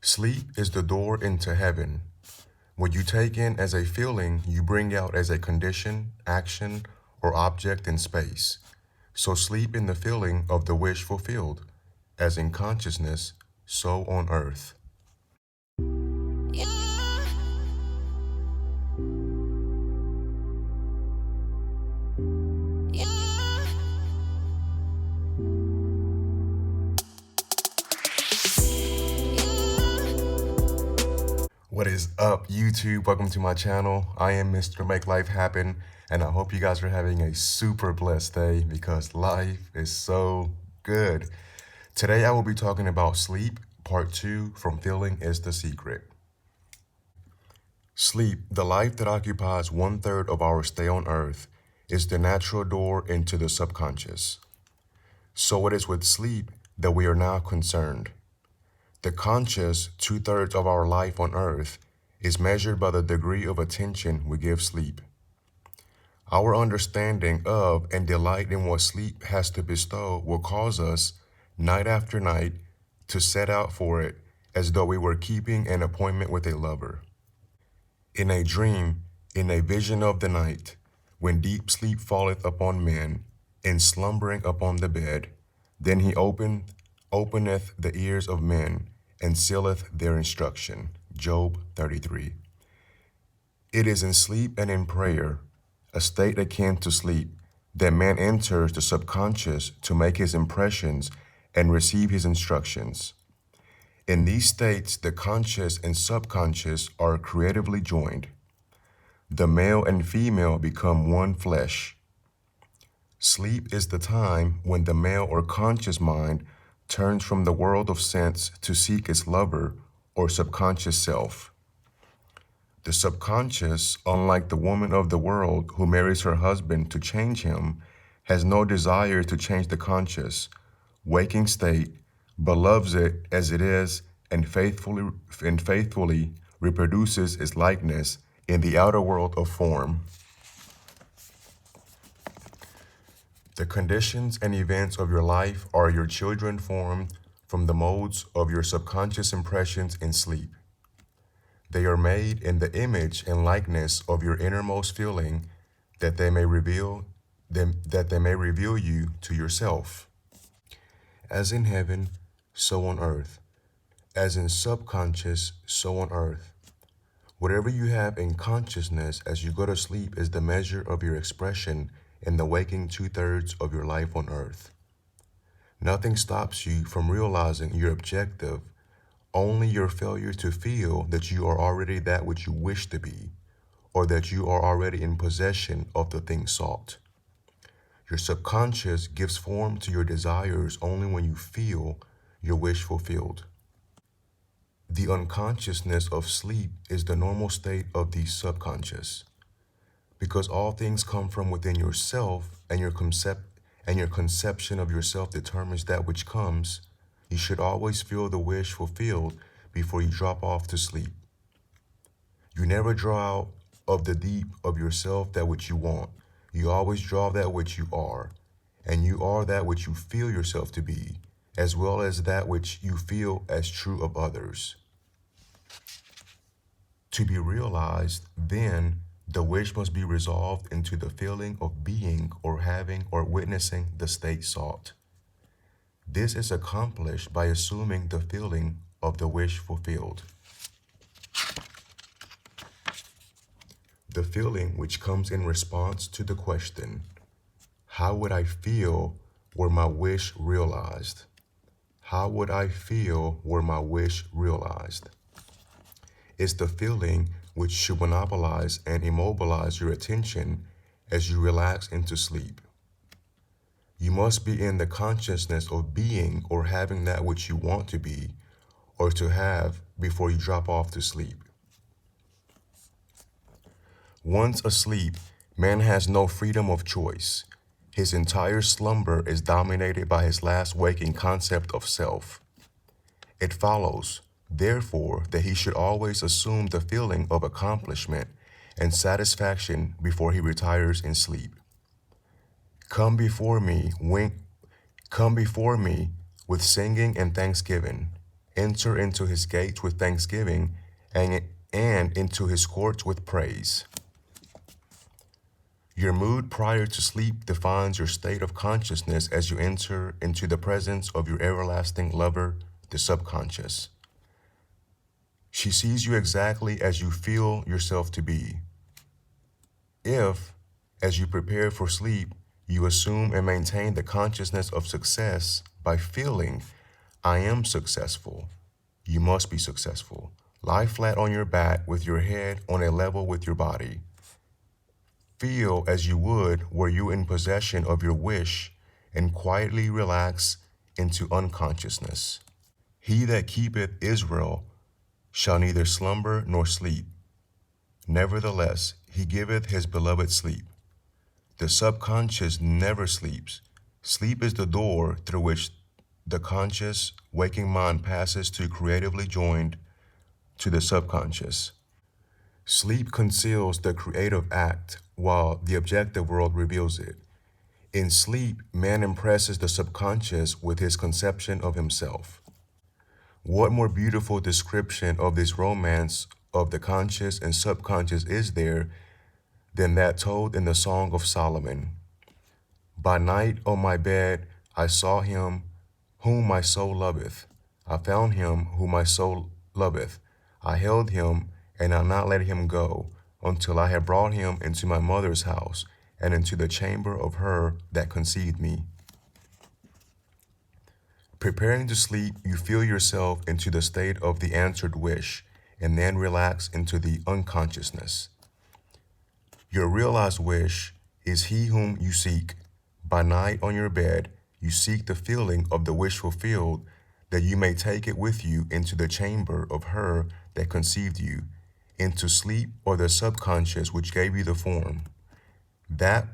Sleep is the door into heaven. What you take in as a feeling, you bring out as a condition, action, or object in space. So sleep in the feeling of the wish fulfilled, as in consciousness, so on earth. What is up, YouTube? Welcome to my channel. I am Mr. Make Life Happen, and I hope you guys are having a super blessed day because life is so good. Today, I will be talking about sleep, part 2 from Feeling is the Secret. Sleep, the life that occupies 1/3 of our stay on earth, is the natural door into the subconscious. So it is with sleep that we are now concerned. The conscious 2/3 of our life on earth is measured by the degree of attention we give sleep. Our understanding of and delight in what sleep has to bestow will cause us, night after night, to set out for it as though we were keeping an appointment with a lover. In a dream, in a vision of the night, when deep sleep falleth upon men, in slumbering upon the bed, then he openeth the ears of men, and sealeth their instruction. Job 33. It is in sleep and in prayer, a state akin to sleep, that man enters the subconscious to make his impressions and receive his instructions. In these states, the conscious and subconscious are creatively joined. The male and female become one flesh. Sleep is the time when the male or conscious mind turns from the world of sense to seek its lover or subconscious self. The subconscious, unlike the woman of the world who marries her husband to change him, has no desire to change the conscious, waking state, but loves it as it is and faithfully reproduces its likeness in the outer world of form. The conditions and events of your life are your children formed from the molds of your subconscious impressions in sleep. They are made in the image and likeness of your innermost feeling that they may reveal you to yourself. As in heaven, so on earth. As in subconscious, so on earth. Whatever you have in consciousness as you go to sleep is the measure of your expression in the waking 2/3 of your life on earth. Nothing stops you from realizing your objective, only your failure to feel that you are already that which you wish to be, or that you are already in possession of the thing sought. Your subconscious gives form to your desires only when you feel your wish fulfilled. The unconsciousness of sleep is the normal state of the subconscious. Because all things come from within yourself and your conception of yourself determines that which comes, you should always feel the wish fulfilled before you drop off to sleep. You never draw out of the deep of yourself that which you want. You always draw that which you are, and you are that which you feel yourself to be, as well as that which you feel as true of others. To be realized, then, the wish must be resolved into the feeling of being or having or witnessing the state sought. This is accomplished by assuming the feeling of the wish fulfilled. The feeling which comes in response to the question, how would I feel were my wish realized? How would I feel were my wish realized? Is the feeling which should monopolize and immobilize your attention as you relax into sleep. You must be in the consciousness of being or having that which you want to be or to have before you drop off to sleep. Once asleep, man has no freedom of choice. His entire slumber is dominated by his last waking concept of self. It follows, therefore, that he should always assume the feeling of accomplishment and satisfaction before he retires in sleep. Come before me with singing and thanksgiving. enter into his gates with thanksgiving and into his courts with praise. Your mood prior to sleep defines your state of consciousness as you enter into the presence of your everlasting lover, the subconscious. She sees you exactly as you feel yourself to be. If, as you prepare for sleep, you assume and maintain the consciousness of success by feeling, I am successful, you must be successful. Lie flat on your back with your head on a level with your body. Feel as you would were you in possession of your wish and quietly relax into unconsciousness. He that keepeth Israel shall neither slumber nor sleep. Nevertheless, he giveth his beloved sleep. The subconscious never sleeps. Sleep is the door through which the conscious, waking mind passes to creatively joined to the subconscious. Sleep conceals the creative act while the objective world reveals it. In sleep, man impresses the subconscious with his conception of himself. What more beautiful description of this romance of the conscious and subconscious is there than that told in the Song of Solomon? By night on my bed I saw him whom my soul loveth. I found him whom my soul loveth. I held him and I not let him go until I had brought him into my mother's house and into the chamber of her that conceived me. Preparing to sleep, you feel yourself into the state of the answered wish and then relax into the unconsciousness. Your realized wish is he whom you seek. By night on your bed, you seek the feeling of the wish fulfilled, that you may take it with you into the chamber of her that conceived you, into sleep or the subconscious which gave you the form, that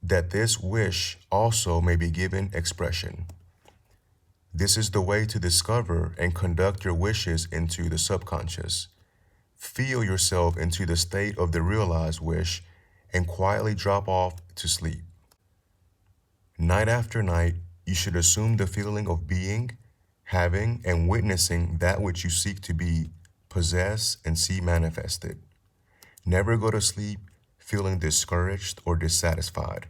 this wish also may be given expression. This is the way to discover and conduct your wishes into the subconscious. Feel yourself into the state of the realized wish and quietly drop off to sleep. Night after night, you should assume the feeling of being, having, and witnessing that which you seek to be, possess, and see manifested. Never go to sleep feeling discouraged or dissatisfied.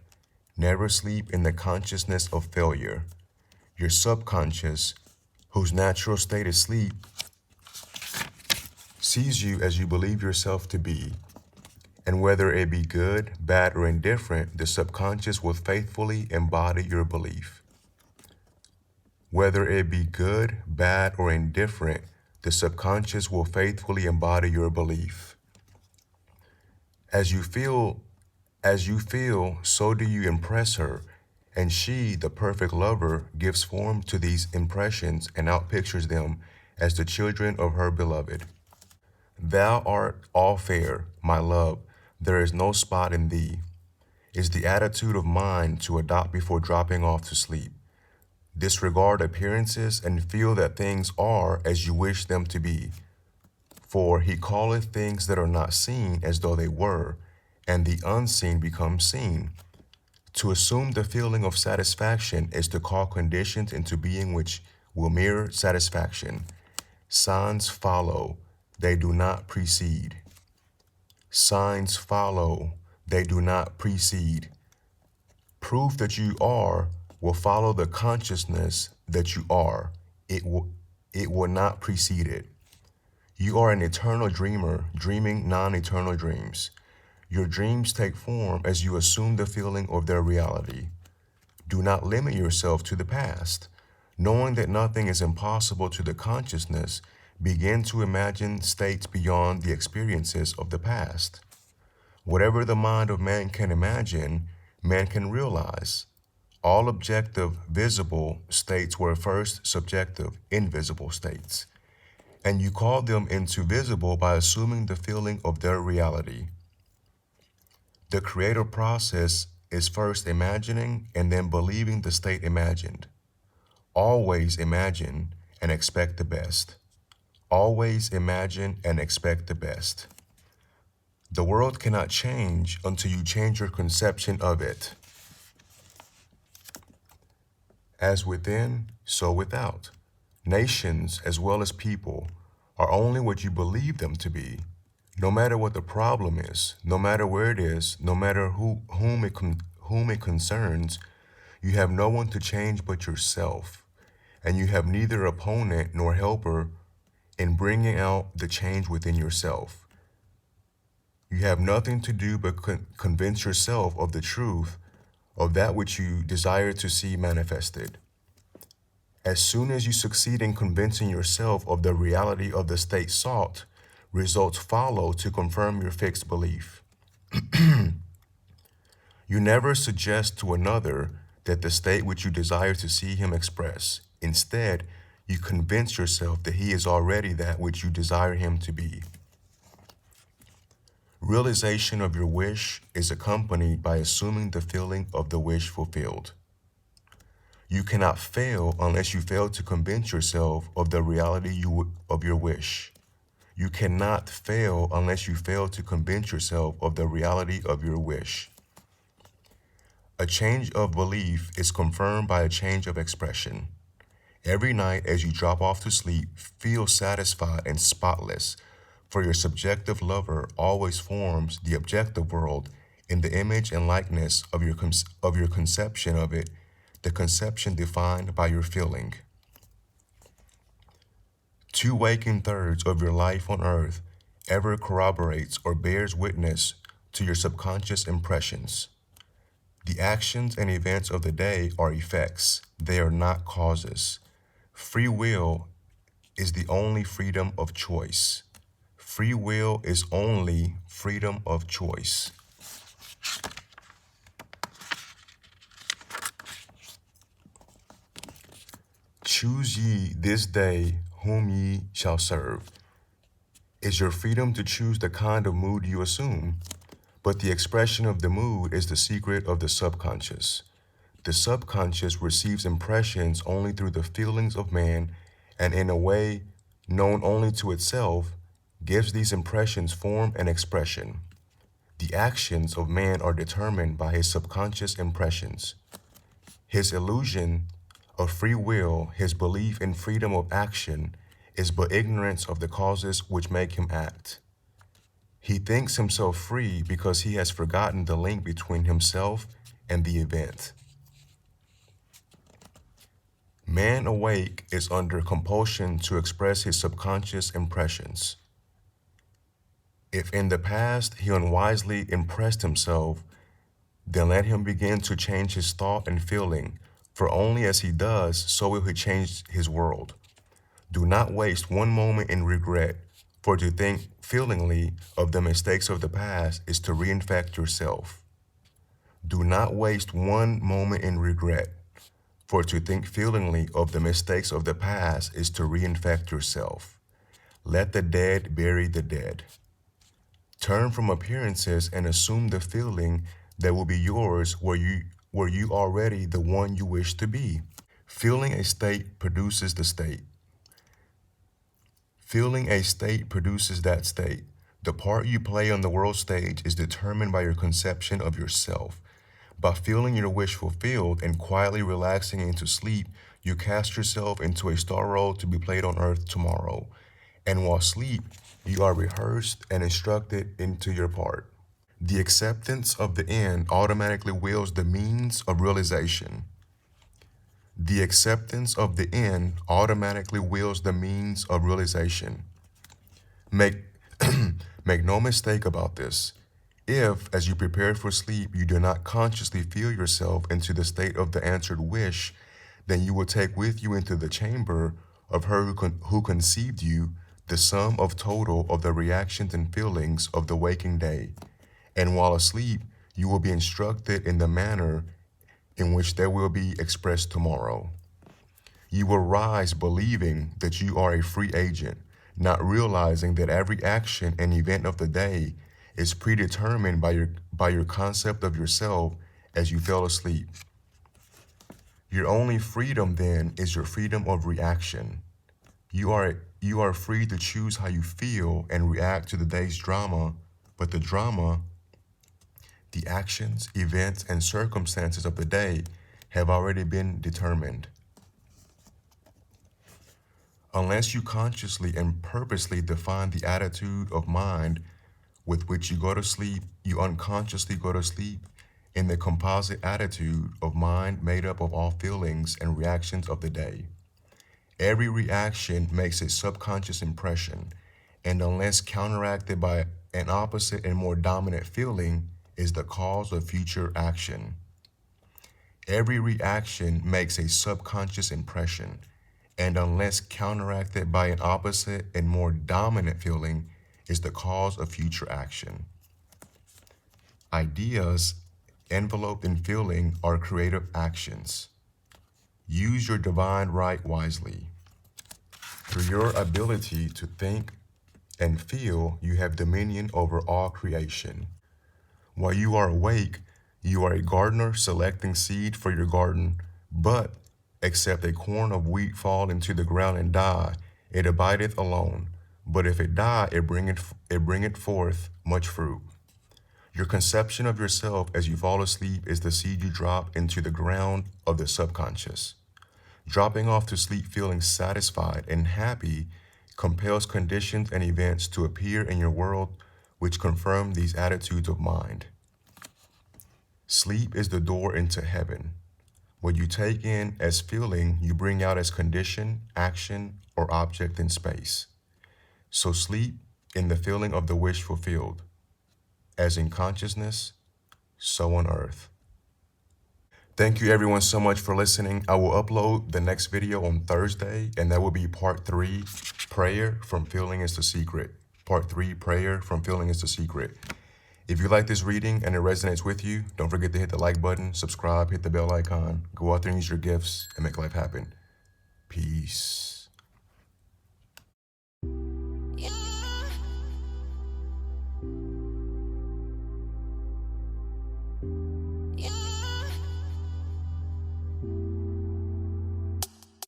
Never sleep in the consciousness of failure. Your subconscious, whose natural state is sleep, sees you as you believe yourself to be. And whether it be good, bad, or indifferent, the subconscious will faithfully embody your belief. Whether it be good, bad, or indifferent, the subconscious will faithfully embody your belief. As you feel, so do you impress her, and she, the perfect lover, gives form to these impressions and outpictures them as the children of her beloved. Thou art all fair, my love, there is no spot in thee, is the attitude of mind to adopt before dropping off to sleep. Disregard appearances and feel that things are as you wish them to be. For he calleth things that are not seen as though they were, and the unseen becomes seen. To assume the feeling of satisfaction is to call conditions into being which will mirror satisfaction. Signs follow, they do not precede. Signs follow, they do not precede. Proof that you are will follow the consciousness that you are. It will not precede it. You are an eternal dreamer, dreaming non-eternal dreams. Your dreams take form as you assume the feeling of their reality. Do not limit yourself to the past. Knowing that nothing is impossible to the consciousness, begin to imagine states beyond the experiences of the past. Whatever the mind of man can imagine, man can realize. All objective, visible states were first subjective, invisible states, and you call them into visible by assuming the feeling of their reality. The creative process is first imagining and then believing the state imagined. Always imagine and expect the best. Always imagine and expect the best. The world cannot change until you change your conception of it. As within, so without. Nations, as well as people, are only what you believe them to be. No matter what the problem is, no matter where it is, no matter whom it concerns, you have no one to change but yourself, and you have neither opponent nor helper in bringing out the change within yourself. You have nothing to do but convince yourself of the truth of that which you desire to see manifested. As soon as you succeed in convincing yourself of the reality of the state sought, results follow to confirm your fixed belief. You never suggest to another that the state which you desire to see him express. Instead, you convince yourself that he is already that which you desire him to be. Realization of your wish is accompanied by assuming the feeling of the wish fulfilled. You cannot fail unless you fail to convince yourself of the reality of your wish. You cannot fail unless you fail to convince yourself of the reality of your wish. A change of belief is confirmed by a change of expression. Every night as you drop off to sleep, feel satisfied and spotless, for your subjective lover always forms the objective world in the image and likeness of your conception of it, the conception defined by your feeling. 2 waking thirds of your life on earth ever corroborates or bears witness to your subconscious impressions. The actions and events of the day are effects. They are not causes. Free will is the only freedom of choice. Free will is only freedom of choice. Choose ye this day whom ye shall serve. Is your freedom to choose the kind of mood you assume, but the expression of the mood is the secret of the subconscious. The subconscious receives impressions only through the feelings of man, and in a way known only to itself, gives these impressions form and expression. The actions of man are determined by his subconscious impressions. His illusion of free will, his belief in freedom of action, is but ignorance of the causes which make him act. He thinks himself free because he has forgotten the link between himself and the event. Man awake is under compulsion to express his subconscious impressions. If in the past he unwisely impressed himself, then let him begin to change his thought and feeling, for only as he does, so will he change his world. Do not waste one moment in regret, for to think feelingly of the mistakes of the past is to reinfect yourself. Do not waste one moment in regret, for to think feelingly of the mistakes of the past is to reinfect yourself. Let the dead bury the dead. Turn from appearances and assume the feeling that will be yours were you already the one you wish to be. Feeling a state produces the state. Feeling a state produces that state. The part you play on the world stage is determined by your conception of yourself. By feeling your wish fulfilled and quietly relaxing into sleep, you cast yourself into a star role to be played on earth tomorrow. And while asleep, you are rehearsed and instructed into your part. The acceptance of the end automatically wills the means of realization. The acceptance of the end automatically wills the means of realization. Make no mistake about this. If, as you prepare for sleep, you do not consciously feel yourself into the state of the answered wish, then you will take with you into the chamber of her who conceived you the sum of total of the reactions and feelings of the waking day. And while asleep, you will be instructed in the manner in which they will be expressed tomorrow. You will rise believing that you are a free agent, not realizing that every action and event of the day is predetermined by your concept of yourself as you fell asleep. Your only freedom then is your freedom of reaction. You are free to choose how you feel and react to the day's drama, but the drama, the actions, events, and circumstances of the day have already been determined. Unless you consciously and purposely define the attitude of mind with which you go to sleep, you unconsciously go to sleep in the composite attitude of mind made up of all feelings and reactions of the day. Every reaction makes a subconscious impression, and unless counteracted by an opposite and more dominant feeling, is the cause of future action. Every reaction makes a subconscious impression, and unless counteracted by an opposite and more dominant feeling, is the cause of future action. Ideas enveloped in feeling are creative actions. Use your divine right wisely. Through your ability to think and feel, you have dominion over all creation. While you are awake, you are a gardener selecting seed for your garden, but except a corn of wheat fall into the ground and die, it abideth alone. But if it die, it bringeth forth much fruit. Your conception of yourself as you fall asleep is the seed you drop into the ground of the subconscious. Dropping off to sleep feeling satisfied and happy compels conditions and events to appear in your world which confirm these attitudes of mind. Sleep is the door into heaven. What you take in as feeling, you bring out as condition, action, or object in space. So sleep in the feeling of the wish fulfilled. As in consciousness, so on earth. Thank you everyone so much for listening. I will upload the next video on Thursday, and that will be part 3, Prayer from Feeling is the Secret. Part 3, Prayer from Feeling is the Secret. If you like this reading and it resonates with you, don't forget to hit the like button, subscribe, hit the bell icon, go out there and use your gifts and make life happen. Peace.